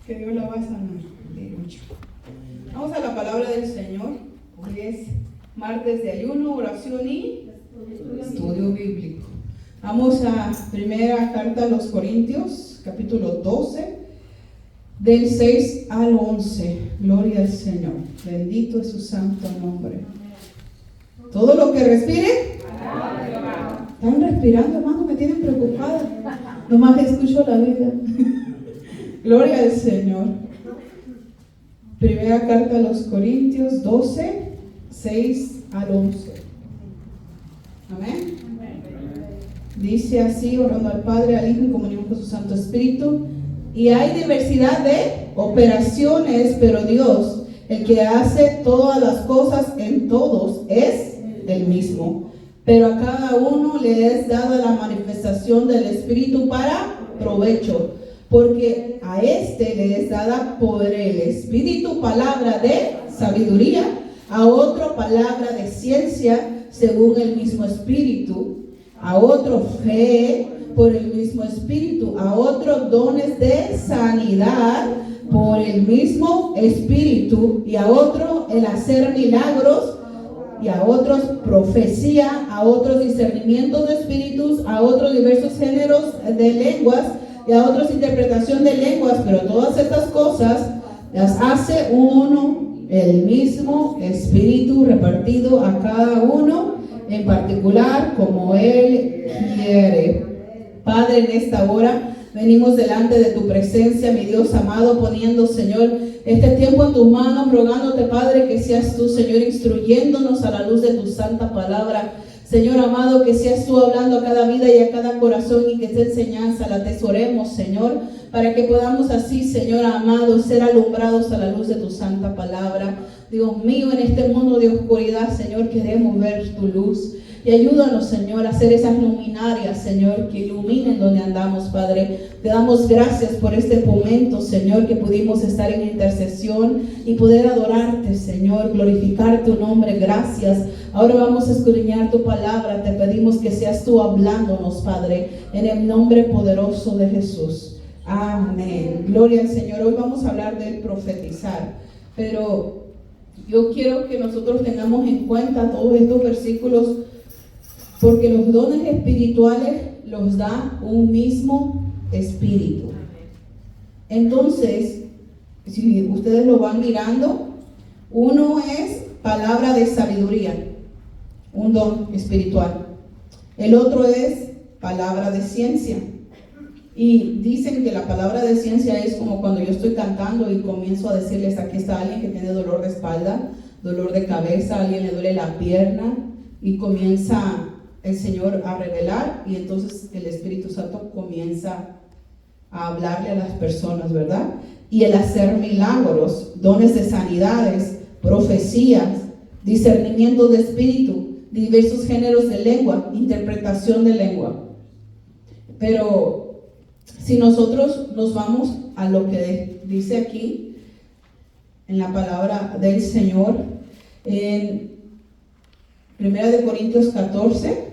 que Dios la va a sanar. Vamos a la palabra del Señor. Hoy es martes de ayuno, oración y estudio bíblico. Vamos a primera carta a los Corintios, capítulo 12, del 6 al 11. Gloria al Señor. Bendito es su santo nombre. Todo lo que respire. Están respirando, hermano, me tienen preocupada. Nomás escucho la vida. Gloria al Señor. Primera carta a los Corintios 12, 6 al 11. Amén. Dice así, orando al Padre, al Hijo y comunión con su Santo Espíritu. Y hay diversidad de operaciones, pero Dios, el que hace todas las cosas en todos, es el mismo. Pero a cada uno le es dada la manifestación del Espíritu para provecho. Porque a este le es dada por el Espíritu palabra de sabiduría, a otro palabra de ciencia según el mismo Espíritu, a otro fe por el mismo Espíritu, a otro dones de sanidad por el mismo Espíritu, y a otro el hacer milagros, y a otros profecía, a otros discernimientos de espíritus, a otros diversos géneros de lenguas, y a otros interpretación de lenguas. Pero todas estas cosas las hace uno, el mismo Espíritu, repartido a cada uno en particular como Él quiere. Padre, en esta hora venimos delante de tu presencia, mi Dios amado, poniendo, Señor, este tiempo en tus manos, rogándote, Padre, que seas tú, Señor, instruyéndonos a la luz de tu santa palabra. Señor amado, que seas tú hablando a cada vida y a cada corazón, y que esta enseñanza la atesoremos, Señor, para que podamos así, Señor amado, ser alumbrados a la luz de tu santa palabra. Dios mío, en este mundo de oscuridad, Señor, queremos ver tu luz. Y ayúdanos, Señor, a hacer esas luminarias, Señor, que iluminen donde andamos, Padre. Te damos gracias por este momento, Señor, que pudimos estar en intercesión y poder adorarte, Señor, glorificar tu nombre. Gracias. Ahora vamos a escudriñar tu palabra. Te pedimos que seas tú hablándonos, Padre, en el nombre poderoso de Jesús. Amén. Gloria al Señor. Hoy vamos a hablar del profetizar, pero yo quiero que nosotros tengamos en cuenta todos estos versículos, porque los dones espirituales los da un mismo Espíritu. Entonces, si ustedes lo van mirando, uno es palabra de sabiduría, un don espiritual. El otro es palabra de ciencia. Y dicen que la palabra de ciencia es como cuando yo estoy cantando y comienzo a decirles: aquí está alguien que tiene dolor de espalda, dolor de cabeza, a alguien le duele la pierna, y comienza el Señor a revelar, y entonces el Espíritu Santo comienza a hablarle a las personas, ¿verdad? Y el hacer milagros, dones de sanidades, profecías, discernimiento de espíritu, diversos géneros de lengua, interpretación de lengua. Pero si nosotros nos vamos a lo que dice aquí en la palabra del Señor, en 1 Corintios 14,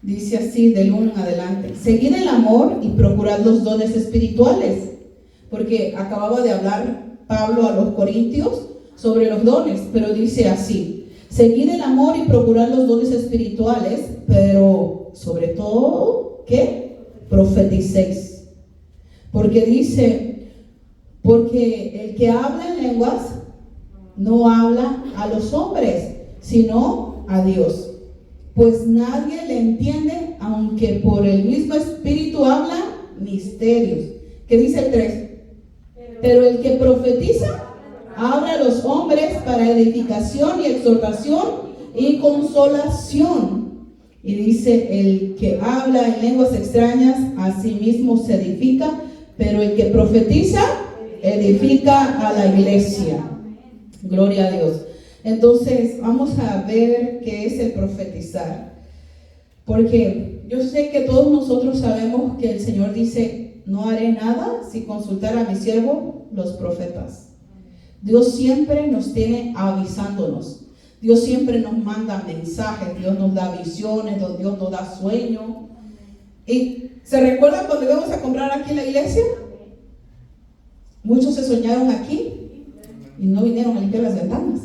dice así, del 1 en adelante: seguid el amor y procurad los dones espirituales. Porque acababa de hablar Pablo a los Corintios sobre los dones, pero dice así: seguid el amor y procurad los dones espirituales, pero sobre todo, ¿qué? Profeticéis. Porque dice: porque el que habla en lenguas no habla a los hombres, sino a Dios, pues nadie le entiende, aunque por el mismo Espíritu habla misterios. ¿Qué dice el 3? Pero el que profetiza habla a los hombres para edificación y exhortación y consolación. Y dice: el que habla en lenguas extrañas a sí mismo se edifica, pero el que profetiza edifica a la iglesia. Gloria a Dios. Entonces vamos a ver qué es el profetizar, porque yo sé que todos nosotros sabemos que el Señor dice: no haré nada sin consultar a mi siervo los profetas. Dios siempre nos tiene avisándonos, Dios siempre nos manda mensajes, Dios nos da visiones, Dios nos da sueños. Y ¿se recuerdan cuando íbamos a comprar aquí en la iglesia? Muchos se soñaron aquí y no vinieron a limpiar las ventanas.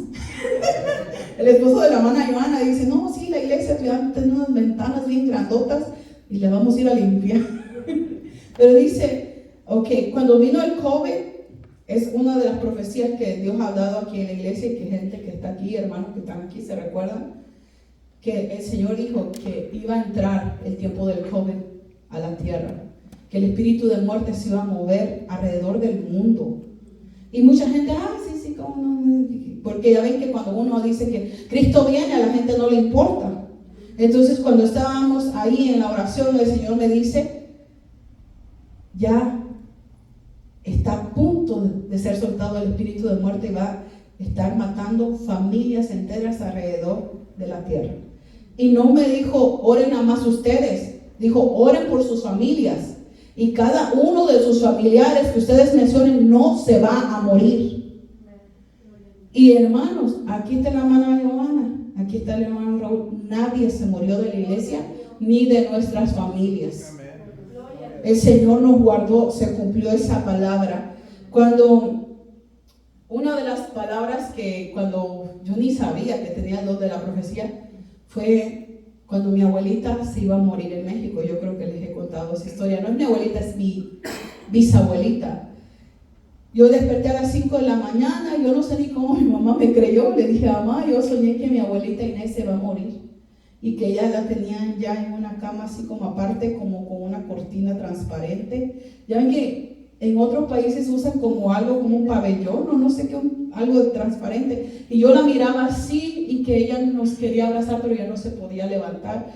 El esposo de la hermana Joana dice, no, sí, la iglesia tiene unas ventanas bien grandotas y le vamos a ir a limpiar. Pero dice, ok, cuando vino el COVID, es una de las profecías que Dios ha dado aquí en la iglesia y que gente que está aquí, hermanos que están aquí, se recuerdan, que el Señor dijo que iba a entrar el tiempo del COVID a la tierra, que el espíritu de muerte se iba a mover alrededor del mundo. Y mucha gente, sí, ¿cómo no? Porque ya ven que cuando uno dice que Cristo viene, a la gente no le importa. Entonces, cuando estábamos ahí en la oración, el Señor me dice, ya está a punto de ser soltado el espíritu de muerte y va a estar matando familias enteras alrededor de la tierra. Y no me dijo, oren nada más ustedes, dijo, oren por sus familias. Y cada uno de sus familiares que ustedes mencionen no se va a morir. Y hermanos, aquí está la hermana Joana, aquí está el hermano Raúl. Nadie se murió de la iglesia ni de nuestras familias. El Señor nos guardó, se cumplió esa palabra. Cuando una de las palabras que cuando yo ni sabía que tenía el don de la profecía fue cuando mi abuelita se iba a morir en México. Yo creo que les he contado esa historia. No es mi abuelita, es mi bisabuelita. Yo desperté a las 5 de la mañana, yo no sé ni cómo mi mamá me creyó. Le dije, mamá, yo soñé que mi abuelita Inés se va a morir y que ella la tenían ya en una cama así como aparte, como con una cortina transparente. Ya ven que en otros países usan como algo, como un pabellón o no sé qué, algo transparente. Y yo la miraba así y que ella nos quería abrazar, pero ya no se podía levantar.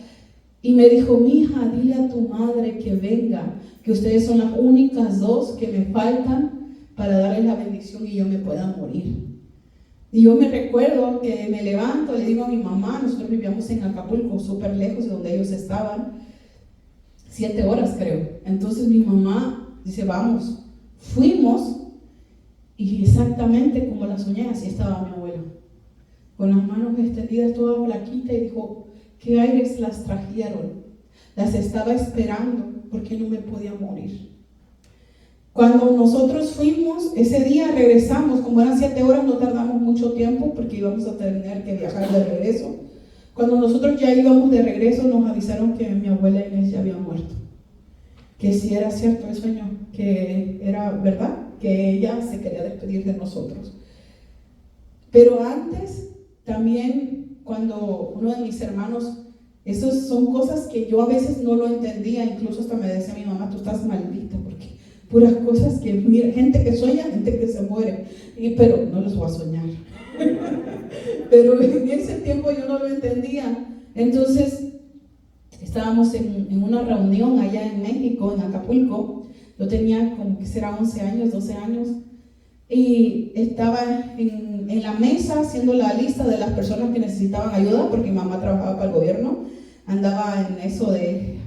Y me dijo, mija, dile a tu madre que venga, que ustedes son las únicas dos que me faltan para darles la bendición y yo me pueda morir. Y yo me recuerdo que me levanto, le digo a mi mamá, nosotros vivíamos en Acapulco, súper lejos de donde ellos estaban, 7 horas creo. Entonces mi mamá dice, vamos. Fuimos y exactamente como la soñé, así estaba mi abuela, con las manos extendidas, toda flaquita, y dijo, ¿qué aires las trajeron? Las estaba esperando porque no me podía morir. Cuando nosotros fuimos, ese día regresamos, como eran 7 horas, no tardamos mucho tiempo porque íbamos a tener que viajar de regreso. Cuando nosotros ya íbamos de regreso, nos avisaron que mi abuela Inés ya había muerto. Que sí era cierto el sueño, que era verdad, que ella se quería despedir de nosotros. Pero antes, también, cuando uno de mis hermanos, esas son cosas que yo a veces no lo entendía, incluso hasta me decía mi mamá, tú estás maldita, porque puras cosas que, mira, gente que sueña, gente que se muere, pero no los voy a soñar. Pero en ese tiempo yo no lo entendía. Entonces, estábamos en una reunión allá en México, en Acapulco. Yo tenía como que será 11 años, 12 años. Y estaba en la mesa haciendo la lista de las personas que necesitaban ayuda, porque mi mamá trabajaba para el gobierno. Andaba en eso de...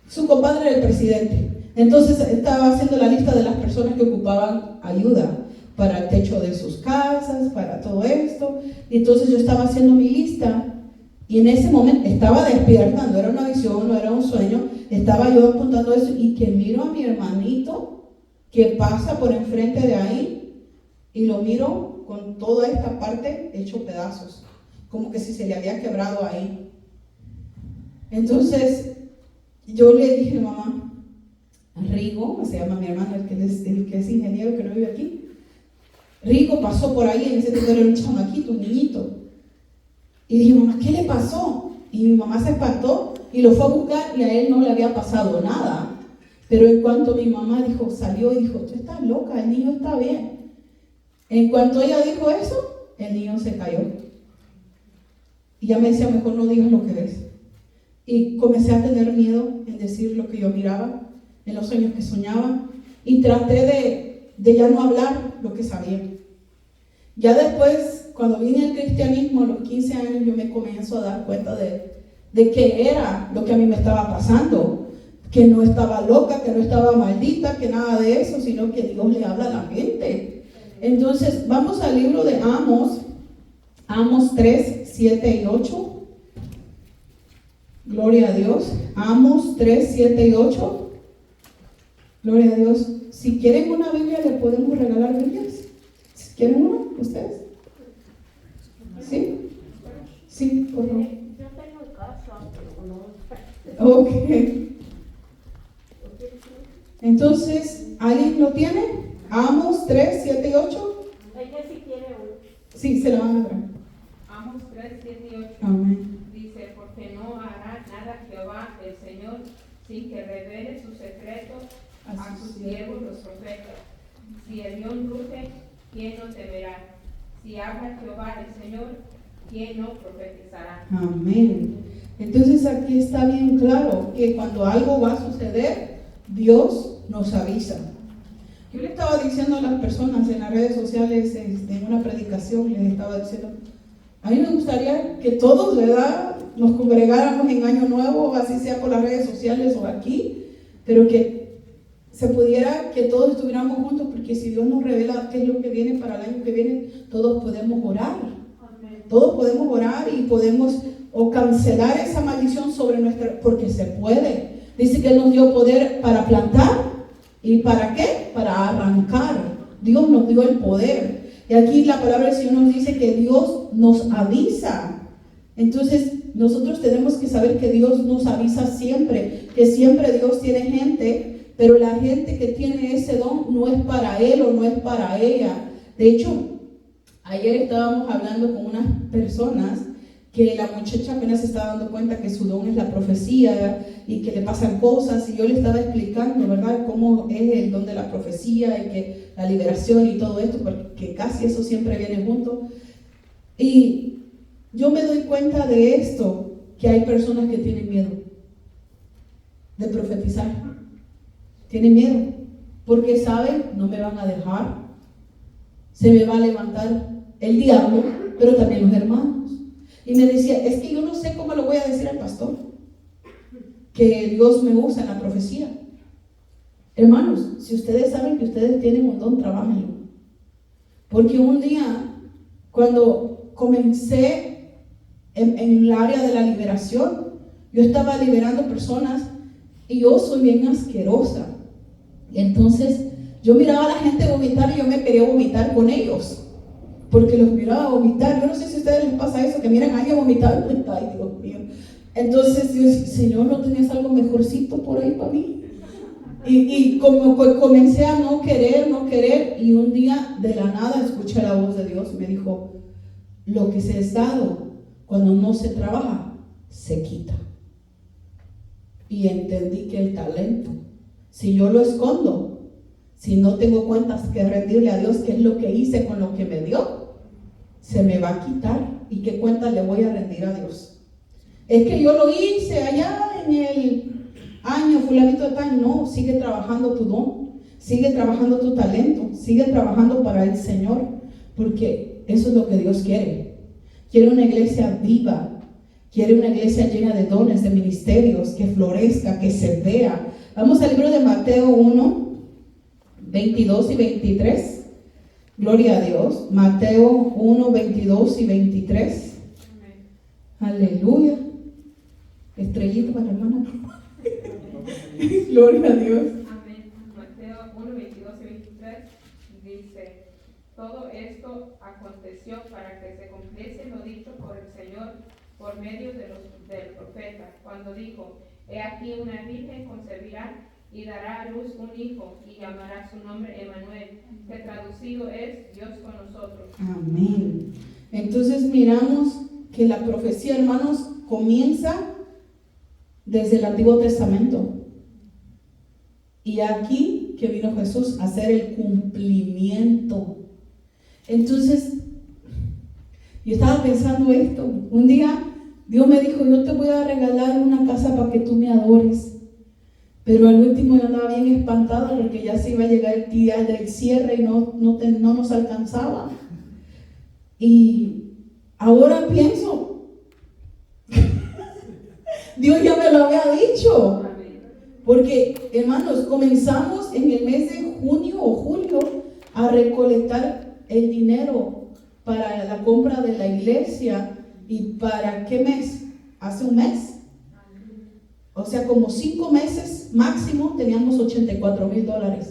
Su compadre era el presidente. Entonces estaba haciendo la lista de las personas que ocupaban ayuda para el techo de sus casas, para todo esto. Y entonces yo estaba haciendo mi lista. Y en ese momento estaba despierta, no era una visión, no era un sueño, estaba yo apuntando eso y que miro a mi hermanito que pasa por enfrente de ahí y lo miro con toda esta parte hecho pedazos, como que si se le había quebrado ahí. Entonces yo le dije, mamá, Rigo, se llama mi hermano, el que es ingeniero que no vive aquí, Rigo pasó por ahí, en ese tiempo era un chamaquito, un niñito. Y dije, mamá, ¿qué le pasó? Y mi mamá se espantó y lo fue a buscar y a él no le había pasado nada. Pero en cuanto mi mamá dijo, salió y dijo, tú estás loca, el niño está bien. En cuanto ella dijo eso, el niño se cayó. Y ya me decía, mejor no digas lo que ves. Y comencé a tener miedo en decir lo que yo miraba, en los sueños que soñaba. Y traté de ya no hablar lo que sabía. Ya después, cuando vine al cristianismo a los 15 años, yo me comienzo a dar cuenta de qué era lo que a mí me estaba pasando, que no estaba loca, que no estaba maldita, que nada de eso, sino que Dios le habla a la gente. Entonces, vamos al libro de Amos 3, 7 y 8. Gloria a Dios. Amos 3, 7 y 8. Gloria a Dios. si quieren una Biblia, le podemos regalar Biblias. Si quieren una, ustedes. ¿Sí? Sí, por favor. Yo tengo en casa, pero no. Ok. Entonces, ¿alguien lo tiene? Amos 3, 7 y 8. Ella sí quiere uno. Sí, se lo van a dar. Amos 3, 7 y 8. Amén. Dice, porque no hará nada Jehová el Señor sin que revele sus secretos a sus siervos los profetas. Si el león ruge, ¿quién no temerá? Si habla Jehová el Señor, ¿quién no profetizará? Amén. Entonces aquí está bien claro que cuando algo va a suceder, Dios nos avisa. Yo le estaba diciendo a las personas en las redes sociales, en una predicación, les estaba diciendo, a mí me gustaría que todos, ¿verdad?, nos congregáramos en Año Nuevo, así sea por las redes sociales o aquí, pero que se pudiera, que todos estuviéramos juntos, porque si Dios nos revela qué es lo que viene para el año que viene, todos podemos orar. Amén. Todos podemos orar y podemos o cancelar esa maldición sobre nuestra, porque se puede. Dice que Él nos dio poder para plantar y ¿para qué? Para arrancar. Dios nos dio el poder. Y aquí la palabra del Señor nos dice que Dios nos avisa. Entonces nosotros tenemos que saber que Dios nos avisa siempre, que siempre Dios tiene gente, pero la gente que tiene ese don no es para él o no es para ella. De hecho, ayer estábamos hablando con unas personas que la muchacha apenas se está dando cuenta que su don es la profecía y que le pasan cosas, y yo le estaba explicando, ¿verdad?, cómo es el don de la profecía y que la liberación y todo esto, porque casi eso siempre viene junto. Y yo me doy cuenta de esto, que hay personas que tienen miedo de profetizar. Tienen miedo, porque saben, no me van a dejar, se me va a levantar el diablo, pero también los hermanos. Y me decía, es que yo no sé cómo lo voy a decir al pastor, que Dios me usa en la profecía. Hermanos, si ustedes saben que ustedes tienen un don, trabájenlo. Porque un día, cuando comencé en el área de la liberación, yo estaba liberando personas y yo soy bien asquerosa. Y entonces yo miraba a la gente vomitar y yo me quería vomitar con ellos, porque los miraba vomitar. Yo no sé si a ustedes les pasa eso, que miran a alguien vomitar. Ay, Dios mío. Entonces yo decía, Señor, ¿no tenías algo mejorcito por ahí para mí? Y como comencé a no querer, y un día de la nada escuché la voz de Dios. Me dijo, lo que se es dado, cuando no se trabaja, se quita. Y entendí que el talento, si yo lo escondo, si no tengo cuentas que rendirle a Dios, qué es lo que hice con lo que me dio, se me va a quitar. ¿Y qué cuentas le voy a rendir a Dios? Es que yo lo hice allá en el año fulanito de tal. No, sigue trabajando tu don, sigue trabajando tu talento, sigue trabajando para el Señor, porque eso es lo que Dios quiere. Quiere una iglesia viva, quiere una iglesia llena de dones, de ministerios, que florezca, que se vea. Vamos al libro de Mateo 1, 22 y 23. Gloria a Dios. Mateo 1, 22 y 23. Amén. Aleluya. Estrellita para la hermana. Gloria a Dios. Amén. Mateo 1, 22 y 23 dice, todo esto aconteció para que se cumpliese lo dicho por el Señor por medio del profeta, cuando dijo, he aquí una virgen concebirá y dará a luz un hijo y llamará su nombre Emmanuel, que traducido es Dios con nosotros. Amén. Entonces miramos que la profecía, hermanos, comienza desde el Antiguo Testamento. Y aquí que vino Jesús a hacer el cumplimiento. Entonces, yo estaba pensando esto. Un día Dios me dijo, yo te voy a regalar una casa para que tú me adores. Pero al último yo andaba bien espantada porque ya se iba a llegar el día del cierre y no nos alcanzaba. Y ahora pienso, Dios ya me lo había dicho. Porque, hermanos, comenzamos en el mes de junio o julio a recolectar el dinero para la compra de la iglesia. ¿Y para qué mes? Hace un mes. O sea, como 5 meses máximo teníamos $84,000.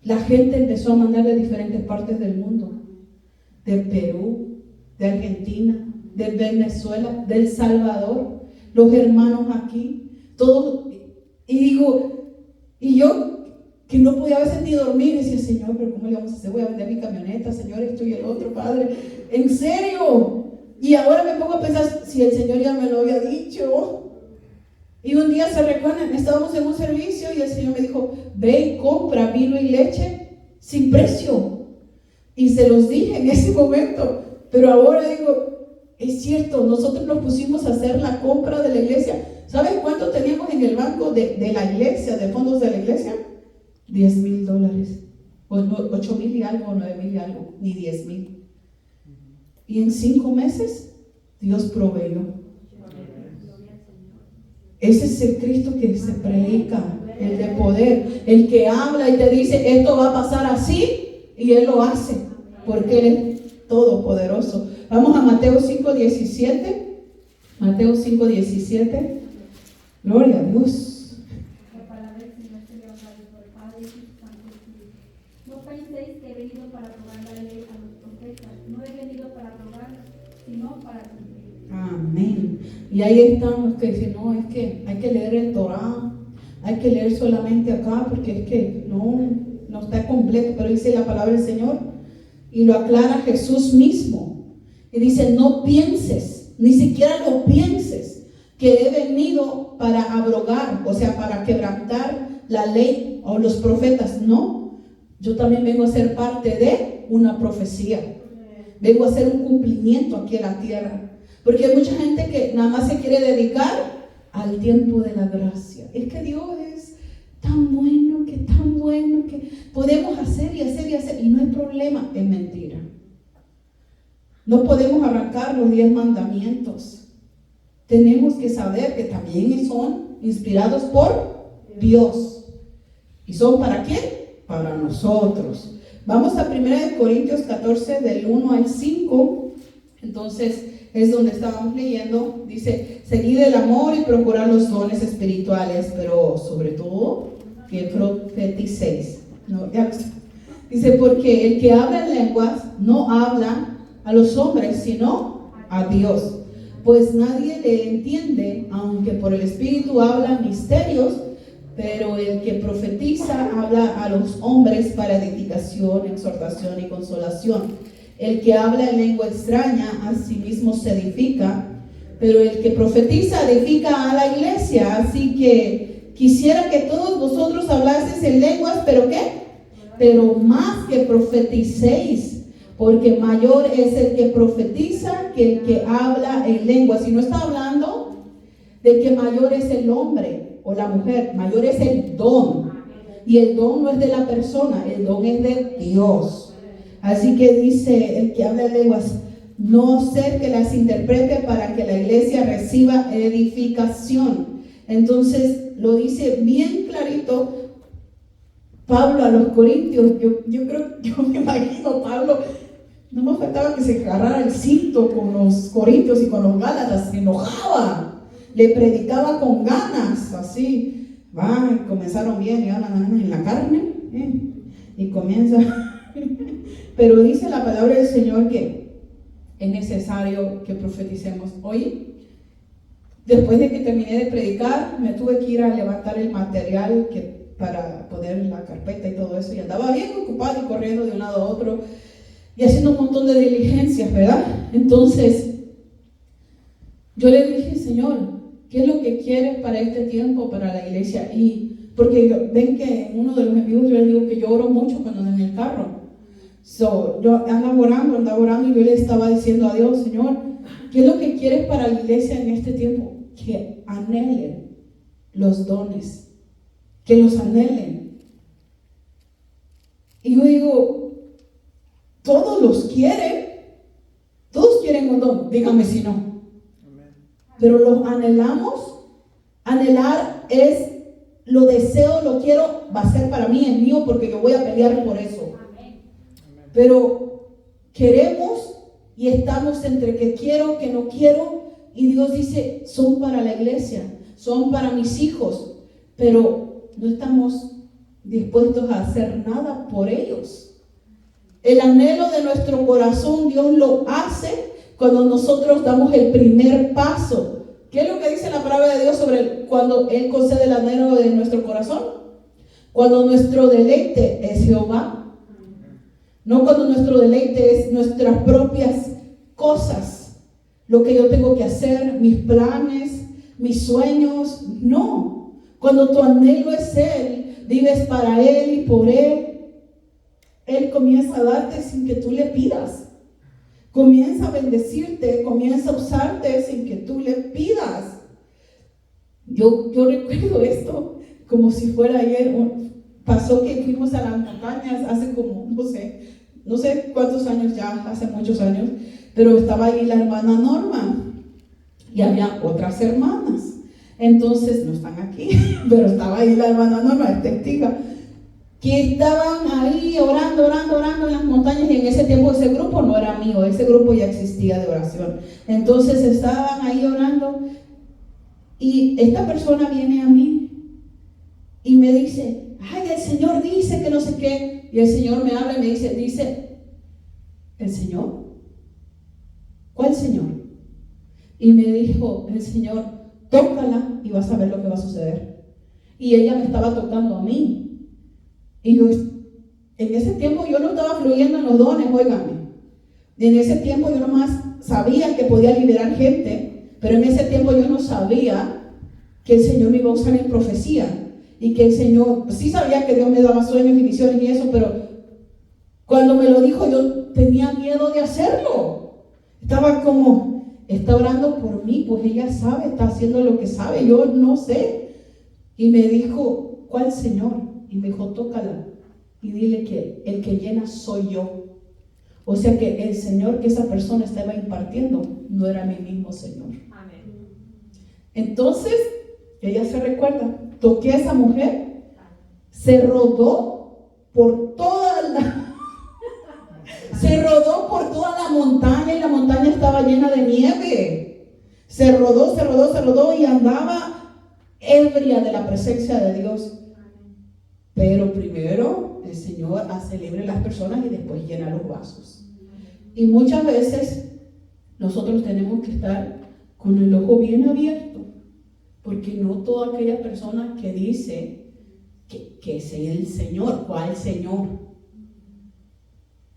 La gente empezó a mandar de diferentes partes del mundo, de Perú, de Argentina, de Venezuela, de El Salvador, los hermanos aquí, todos. Y digo, y yo que no podía a veces ni dormir, decía, Señor, pero ¿cómo le vamos a hacer? Voy a vender mi camioneta, Señor, esto y el otro, Padre, ¿en serio? Y ahora me pongo a pensar, si el Señor ya me lo había dicho. Y un día se recuerdan, estábamos en un servicio y el Señor me dijo, ve y compra vino y leche sin precio. Y se los dije en ese momento, pero ahora digo, es cierto, nosotros nos pusimos a hacer la compra de la iglesia. ¿Sabes cuánto teníamos en el banco de la iglesia, de fondos de la iglesia? $10,000, o 8,000 y algo, o 9,000 y algo, ni 10,000. Y en 5 meses, Dios proveyó. Ese es el Cristo que se predica, el de poder, el que habla y te dice, esto va a pasar así, y Él lo hace, porque Él es todopoderoso. Vamos a Mateo 5:17. Mateo 5:17. Gloria a Dios. No penséis que he venido para probar la ley a los profetas. No he venido para probarla, sino para cumplir. Amén. Y ahí están los que dicen, no, es que hay que leer el Torá, hay que leer solamente acá, porque es que no está completo, pero dice la palabra del Señor, y lo aclara Jesús mismo, y dice, no pienses, ni siquiera lo pienses, que he venido para abrogar, o sea, para quebrantar la ley o los profetas. No, yo también vengo a ser parte de una profecía, vengo a hacer un cumplimiento aquí en la tierra. Porque hay mucha gente que nada más se quiere dedicar al tiempo de la gracia. Es que Dios es tan bueno, que podemos hacer y hacer y hacer, y no hay problema. Es mentira. No podemos arrancar los 10 mandamientos. Tenemos que saber que también son inspirados por Dios. ¿Y son para quién? Para nosotros. Vamos a 1 Corintios 14, del 1 al 5. Entonces, es donde estábamos leyendo, dice, seguid el amor y procurad los dones espirituales, pero sobre todo que profeticéis. No, ya, dice, porque el que habla en lenguas no habla a los hombres, sino a Dios, pues nadie le entiende, aunque por el Espíritu habla misterios, pero el que profetiza habla a los hombres para edificación, exhortación y consolación. El que habla en lengua extraña a sí mismo se edifica, pero el que profetiza edifica a la iglesia. Así que quisiera que todos vosotros hablaseis en lenguas, ¿pero qué? Pero más que profeticéis, porque mayor es el que profetiza que el que habla en lenguas. Y no está hablando de que mayor es el hombre o la mujer, mayor es el don. Y el don no es de la persona, el don es de Dios. Así que dice el que habla en lenguas, no ser que las interprete para que la iglesia reciba edificación. Entonces lo dice bien clarito Pablo a los corintios. Yo me imagino Pablo, no me faltaba que se agarrara el cinto con los corintios y con los gálatas, se enojaba, le predicaba con ganas, así, comenzaron bien y hablan en la carne, y comienza. Pero dice la palabra del Señor que es necesario que profeticemos. Hoy, después de que terminé de predicar, me tuve que ir a levantar el material para poner la carpeta y todo eso, y andaba bien ocupado y corriendo de un lado a otro y haciendo un montón de diligencias, ¿verdad? Entonces yo le dije, Señor, ¿qué es lo que quieres para este tiempo, para la iglesia? Y porque ven que en uno de los envíos yo les digo que yo oro mucho cuando ando en el carro. Yo andaba orando, y yo le estaba diciendo a Dios, Señor, ¿qué es lo que quieres para la iglesia en este tiempo? Que anhelen los dones, que los anhelen. Y yo digo, todos los quieren, todos quieren un don, dígame si no. Pero los anhelamos. Anhelar es, lo deseo, lo quiero, va a ser para mí, es mío, porque yo voy a pelear por eso. Pero queremos y estamos entre que quiero, que no quiero, y Dios dice, son para la iglesia, son para mis hijos, pero no estamos dispuestos a hacer nada por ellos. El anhelo de nuestro corazón, Dios lo hace cuando nosotros damos el primer paso. ¿Qué es lo que dice la palabra de Dios sobre cuando Él concede el anhelo de nuestro corazón? Cuando nuestro deleite es Jehová. No cuando nuestro deleite es nuestras propias cosas, lo que yo tengo que hacer, mis planes, mis sueños. No. Cuando tu anhelo es Él, vives para Él y por Él, Él comienza a darte sin que tú le pidas. Comienza a bendecirte, comienza a usarte sin que tú le pidas. Yo recuerdo esto como si fuera ayer. Pasó que fuimos a las montañas hace como, no sé cuántos años ya, hace muchos años, pero estaba ahí la hermana Norma y había otras hermanas. Entonces, no están aquí, pero estaba ahí la hermana Norma, es testigo, que estaban ahí orando en las montañas, y en ese tiempo ese grupo no era mío, ese grupo ya existía de oración. Entonces estaban ahí orando y esta persona viene a mí y me dice, ay, el Señor dice que no sé qué, y el Señor me habla y me dice, ¿el Señor? ¿Cuál Señor? Y me dijo el Señor, tócala y vas a ver lo que va a suceder. Y ella me estaba tocando a mí. Y yo, en ese tiempo yo no estaba fluyendo en los dones, óigame. En ese tiempo yo nomás sabía que podía liberar gente, pero en ese tiempo yo no sabía que el Señor me iba a usar en profecía. Y que el Señor, sí sabía que Dios me daba sueños y visiones y eso, pero cuando me lo dijo yo tenía miedo de hacerlo. Estaba como, está orando por mí, pues ella sabe, está haciendo lo que sabe, yo no sé. Y me dijo, ¿cuál Señor? Y me dijo, tócala y dile que el que llena soy yo. O sea que el Señor que esa persona estaba impartiendo no era mi mismo Señor. Amén. Entonces, ella se recuerda, toqué a esa mujer, se rodó por toda la montaña, y la montaña estaba llena de nieve. Se rodó y andaba ebria de la presencia de Dios. Pero primero el Señor hace libre a las personas y después llena los vasos. Y muchas veces nosotros tenemos que estar con el ojo bien abierto, porque no toda aquella persona que dice que es el Señor, ¿cuál Señor?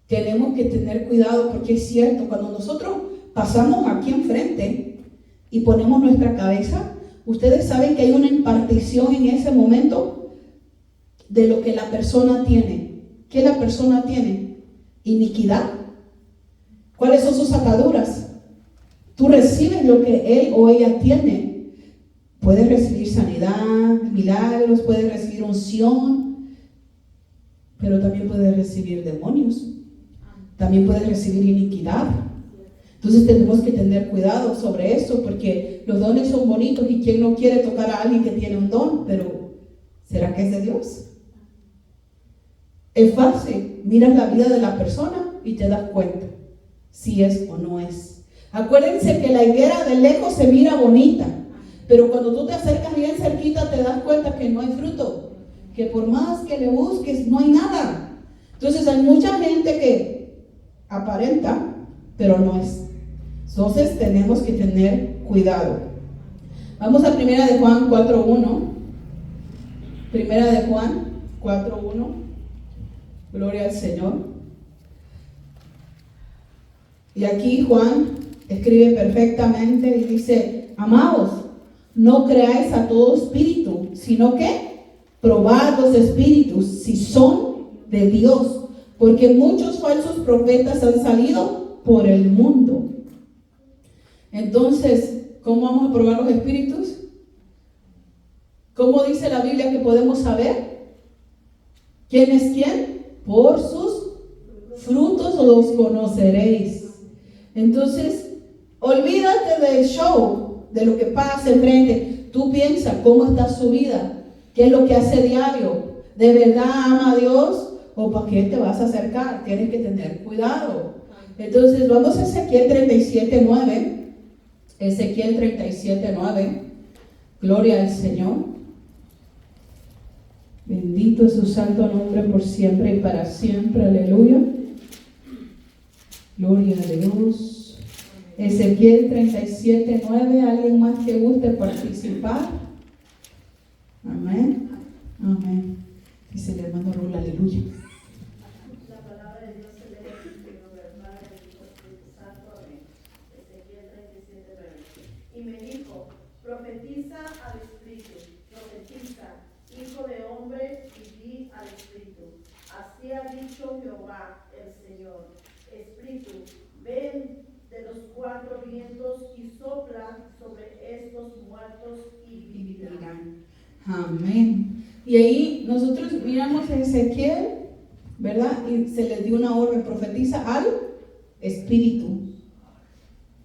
Tenemos que tener cuidado, porque es cierto, cuando nosotros pasamos aquí enfrente y ponemos nuestra cabeza, ustedes saben que hay una impartición en ese momento de lo que la persona tiene. ¿Qué la persona tiene? Iniquidad. ¿Cuáles son sus ataduras? Tú recibes lo que él o ella tiene. Puedes recibir sanidad, milagros, puedes recibir unción, pero también puedes recibir demonios. También puedes recibir iniquidad. Entonces tenemos que tener cuidado sobre eso, porque los dones son bonitos y quien no quiere tocar a alguien que tiene un don, pero ¿será que es de Dios? Es fácil, miras la vida de la persona y te das cuenta si es o no es. Acuérdense que la higuera de lejos se mira bonita, pero cuando tú te acercas bien cerquita te das cuenta que no hay fruto, que por más que le busques no hay nada. Entonces hay mucha gente que aparenta, pero no es. Entonces tenemos que tener cuidado. Vamos a 1 de Juan 4.1. 1 de Juan 4.1. Gloria al Señor. Y aquí Juan escribe perfectamente y dice, amados, no creáis a todo espíritu, sino que probad los espíritus si son de Dios, porque muchos falsos profetas han salido por el mundo. Entonces, ¿cómo vamos a probar los espíritus? ¿Cómo dice la Biblia que podemos saber quién es quién? Por sus frutos los conoceréis. Entonces, olvídate del show, de lo que pasa enfrente. Tú piensa cómo está su vida, qué es lo que hace diario. ¿De verdad ama a Dios? ¿O para qué te vas a acercar? Tienes que tener cuidado. Entonces, vamos a Ezequiel 37.9. Ezequiel 37.9. Gloria al Señor. Bendito es su santo nombre por siempre y para siempre. Aleluya. Gloria a Dios. Ezequiel 37:9. ¿Alguien más que guste participar? Amén. Amén. Dice el hermano Rula, aleluya. La palabra de Dios se lee en el nombre del Padre, del Hijo y del Espíritu Santo. Amén. Ezequiel 37:9. Y me dijo, profetiza al Espíritu, profetiza, hijo de hombre, y di al Espíritu. Así ha dicho Jehová, el Señor. Espíritu, ven de los cuatro vientos y sopla sobre estos muertos y vivirán. Amén. Y ahí nosotros miramos a Ezequiel, ¿verdad? Y se le dio una orden, profetiza al Espíritu.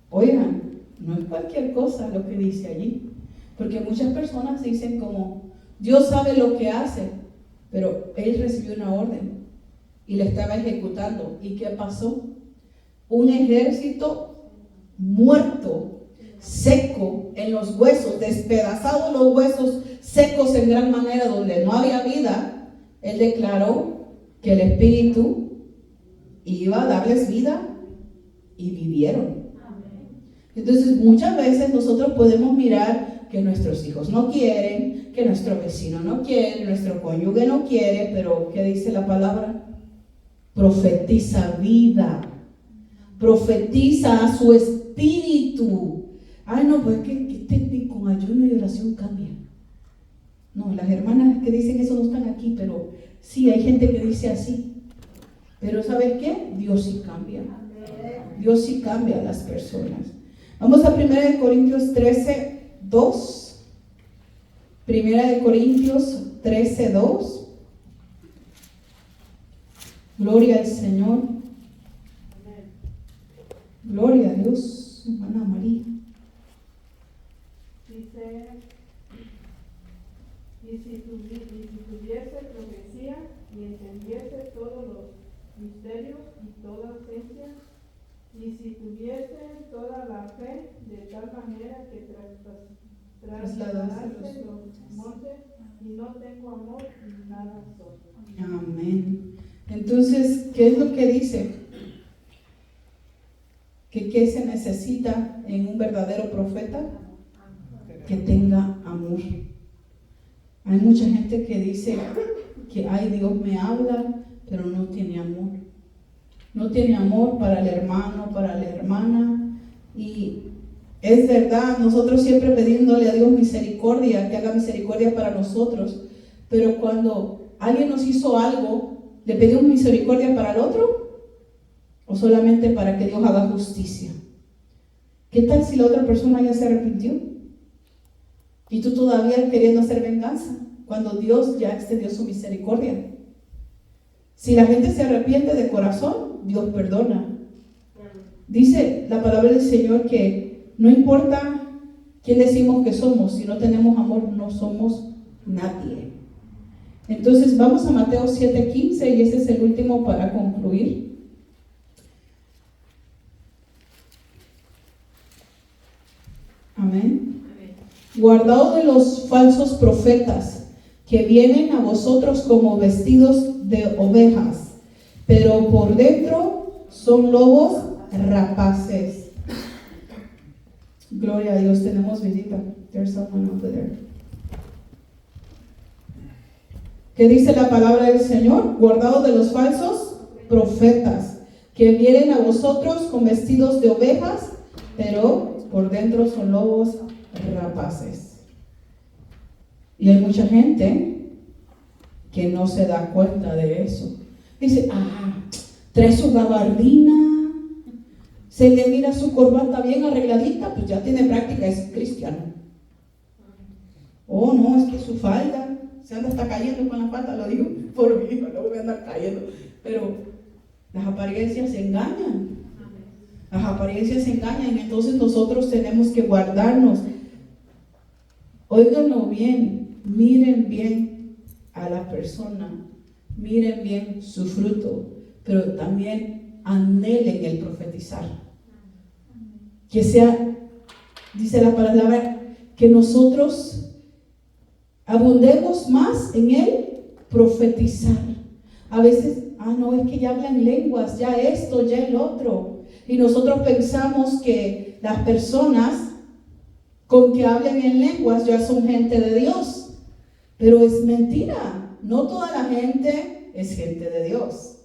Oigan, no es cualquier cosa lo que dice allí, porque muchas personas dicen como, Dios sabe lo que hace, pero él recibió una orden y la estaba ejecutando. ¿Y qué pasó? Un ejército muerto, seco en los huesos, despedazados los huesos, secos en gran manera, donde no había vida. Él declaró que el Espíritu iba a darles vida y vivieron. Entonces muchas veces nosotros podemos mirar que nuestros hijos no quieren, que nuestro vecino no quiere, nuestro cónyuge no quiere, pero ¿qué dice la palabra? Profetiza vida, profetiza a su espíritu. Ay, no, pues que con ayuno y oración cambia. No, las hermanas que dicen eso no están aquí, pero sí, hay gente que dice así. Pero ¿sabes qué? Dios sí cambia. Dios sí cambia a las personas. Vamos a 1 Corintios 13:2. 1 Corintios 13:2. Gloria al Señor. Gloria a Dios, hermana María. Dice, y si tuviese profecía y entendiese todos los misterios y toda ciencia, y si tuviese toda la fe de tal manera que trasladase los montes, y no tengo amor, nada soy. Amén. Entonces, ¿qué es lo que dice? Que ¿qué se necesita en un verdadero profeta? Que tenga amor. Hay mucha gente que dice que ay, Dios me habla, pero no tiene amor. No tiene amor para el hermano, para la hermana. Y es verdad, nosotros siempre pidiéndole a Dios misericordia, que haga misericordia para nosotros. Pero cuando alguien nos hizo algo, ¿le pedimos misericordia para el otro? ¿O solamente para que Dios haga justicia? ¿Qué tal si la otra persona ya se arrepintió? Y tú todavía queriendo hacer venganza, cuando Dios ya extendió su misericordia. Si la gente se arrepiente de corazón, Dios perdona. Dice la palabra del Señor que no importa quién decimos que somos, si no tenemos amor, no somos nadie. Entonces vamos a Mateo 7:15 y ese es el último para concluir. Amén. Guardaos de los falsos profetas que vienen a vosotros como vestidos de ovejas, pero por dentro son lobos rapaces. Gloria a Dios, tenemos visita. There's someone over there. ¿Qué dice la palabra del Señor? Guardaos de los falsos profetas que vienen a vosotros con vestidos de ovejas, pero por dentro son lobos rapaces. Y hay mucha gente que no se da cuenta de eso. Dice, trae su gabardina, se le mira su corbata bien arregladita, pues ya tiene práctica, es cristiano. Oh, no, es que su falda se anda hasta cayendo con la falda, lo digo por mí, no voy a andar cayendo. Pero las apariencias se engañan. Las apariencias se engañan, entonces nosotros tenemos que guardarnos. Óiganlo bien, miren bien a la persona, miren bien su fruto, pero también anhelen el profetizar. Que sea, dice la palabra, que nosotros abundemos más en el profetizar. A veces, no, es que ya hablan lenguas, ya esto, ya el otro. Y nosotros pensamos que las personas con que hablen en lenguas ya son gente de Dios. Pero es mentira. No toda la gente es gente de Dios.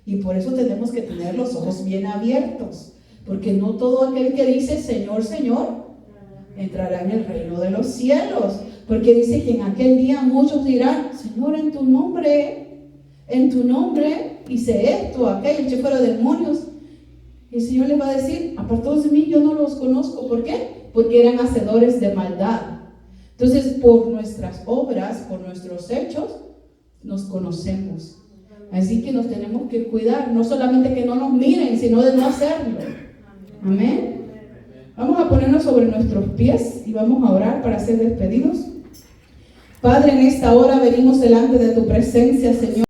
Y por eso tenemos que tener los ojos bien abiertos. Porque no todo aquel que dice Señor, Señor, entrará en el reino de los cielos. Porque dice que en aquel día muchos dirán, Señor, en tu nombre hice esto, aquello, eché fuera demonios. Y el Señor les va a decir, apartados de mí, yo no los conozco. ¿Por qué? Porque eran hacedores de maldad. Entonces, por nuestras obras, por nuestros hechos, nos conocemos. Así que nos tenemos que cuidar, no solamente que no nos miren, sino de no hacerlo. Amén. Vamos a ponernos sobre nuestros pies y vamos a orar para ser despedidos. Padre, en esta hora venimos delante de tu presencia, Señor.